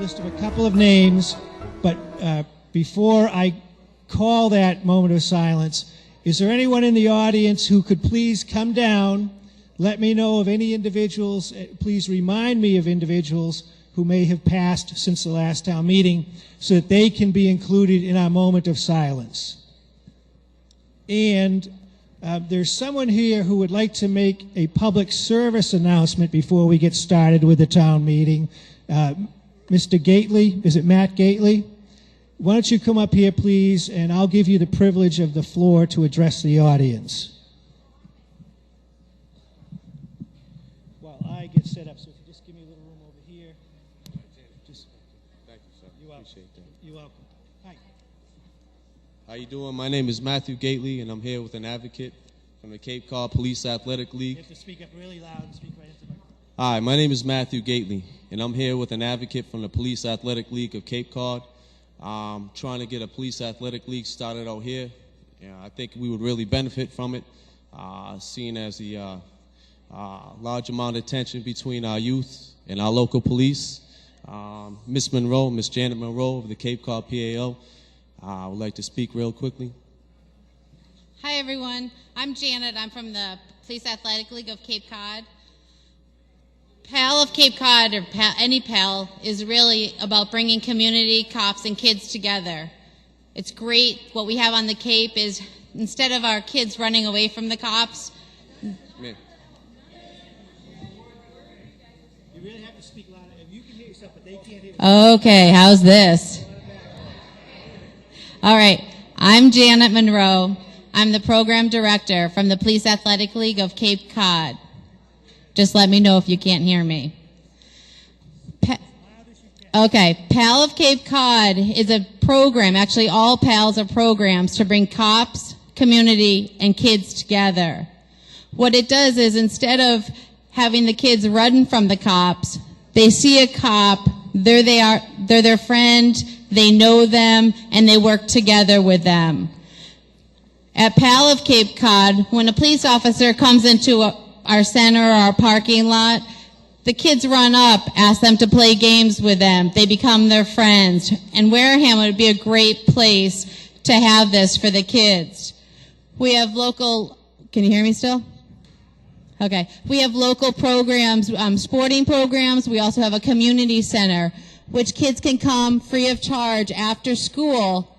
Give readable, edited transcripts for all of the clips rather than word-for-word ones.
list of a couple of names, but before I call that moment of silence, is there anyone in the audience who could please come down, let me know of any individuals, please remind me of individuals who may have passed since the last town meeting so that they can be included in our moment of silence. And there's someone here who would like to make a public service announcement before we get started with the town meeting. Mr. Gately, is it Matt Gately? Why don't you come up here, please, and I'll give you the privilege of the floor to address the audience. While I get set up, so if you just give me a little room over here. Just, thank you, sir. You're welcome. Appreciate that. You're welcome. Hi. How you doing? My name is Matthew Gately, and I'm here with an advocate from the Cape Cod Police Athletic League. You have to speak up really loud and speak right into the microphone. Hi, my name is Matthew Gately, and I'm here with an advocate from the Police Athletic League of Cape Cod. Trying to get a police athletic league started out here. I think we would really benefit from it, seeing as the large amount of tension between our youth and our local police. Miss Janet Monroe of the Cape Cod PAO, I would like to speak real quickly. Hi everyone, I'm Janet. I'm from the Police Athletic League of Cape Cod. PAL of Cape Cod, or any PAL, is really about bringing community, cops, and kids together. It's great. What we have on the Cape is, instead of our kids running away from the cops. You really have to speak louder. You can hear yourself, but they can't hear you. Okay, how's this? All right, I'm Janet Monroe. I'm the program director from the Police Athletic League of Cape Cod. Just let me know if you can't hear me. Okay, PAL of Cape Cod is a program, actually all PALs are programs to bring cops, community, and kids together. What it does is, instead of having the kids run from the cops, they see a cop, they're their friend, they know them, and they work together with them. At PAL of Cape Cod, when a police officer comes into our center or our parking lot, the kids run up, ask them to play games with them. They become their friends. And Wareham would be a great place to have this for the kids. We have local, can you hear me still? Okay. We have local programs, sporting programs. We also have a community center, which kids can come free of charge after school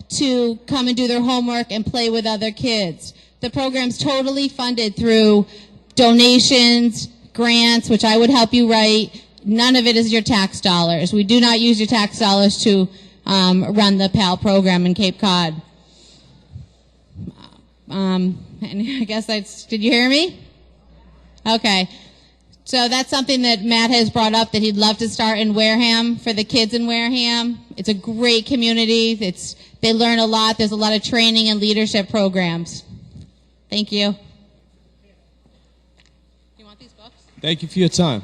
to come and do their homework and play with other kids. The program's totally funded through donations, grants, which I would help you write. None of it is your tax dollars. We do not use your tax dollars to run the PAL program in Cape Cod. And I guess did you hear me? Okay. So that's something that Matt has brought up, that he'd love to start in Wareham for the kids in Wareham. It's a great community. They learn a lot. There's a lot of training and leadership programs. Thank you. You want these books? Thank you for your time.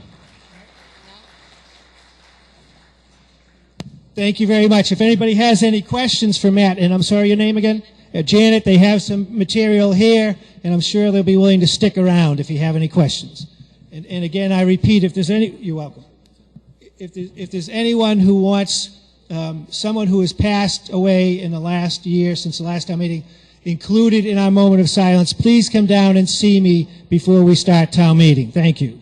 Thank you very much. If anybody has any questions for Matt, and I'm sorry, your name again? Janet, they have some material here, and I'm sure they'll be willing to stick around if you have any questions. And again, I repeat, if there's any, you're welcome. If there's anyone who wants someone who has passed away in the last year, since the last town meeting, included in our moment of silence, please come down and see me before we start town meeting. Thank you.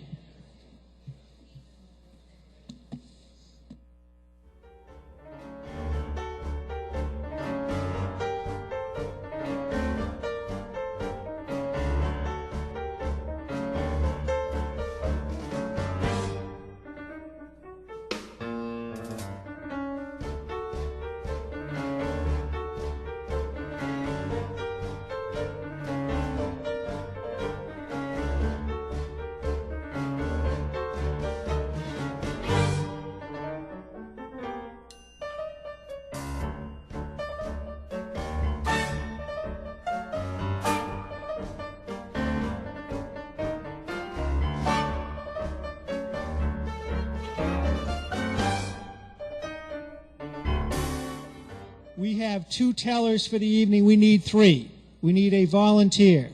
We have 2 tellers for the evening. We need 3. We need a volunteer.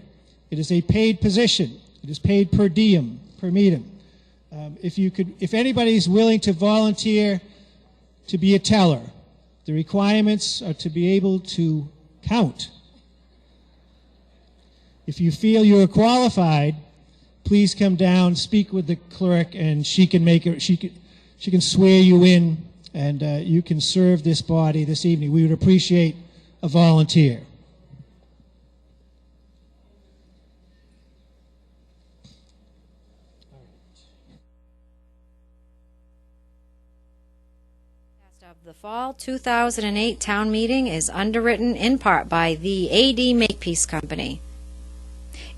It is a paid position. It is paid per diem, per meeting. If anybody's willing to volunteer to be a teller, the requirements are to be able to count. If you feel you're qualified, please come down, speak with the clerk, and she can swear you in, and you can serve this body this evening. We would appreciate a volunteer. Of the fall 2008 town meeting is underwritten in part by the AD Makepeace Company.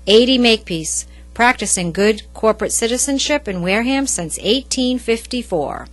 AD Makepeace, practicing good corporate citizenship in Wareham since 1854.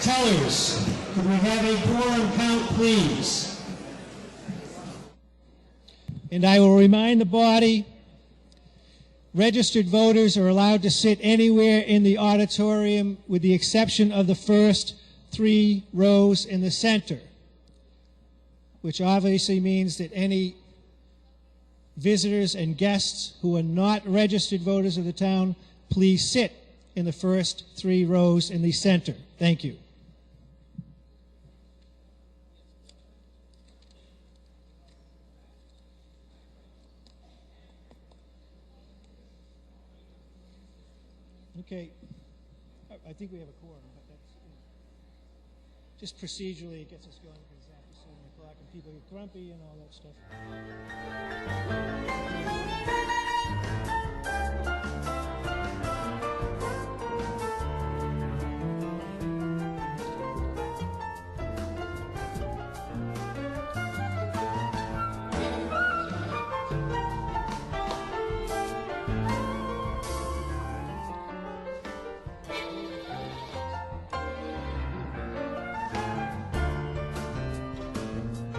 Tellers, could we have a quorum count, please? And I will remind the body, registered voters are allowed to sit anywhere in the auditorium with the exception of the first 3 rows in the center, which obviously means that any visitors and guests who are not registered voters of the town, please sit in the first 3 rows in the center. Thank you. Okay, I think we have a quorum, but that's just procedurally it gets us going because it's after 7 o'clock and people get grumpy and all that stuff.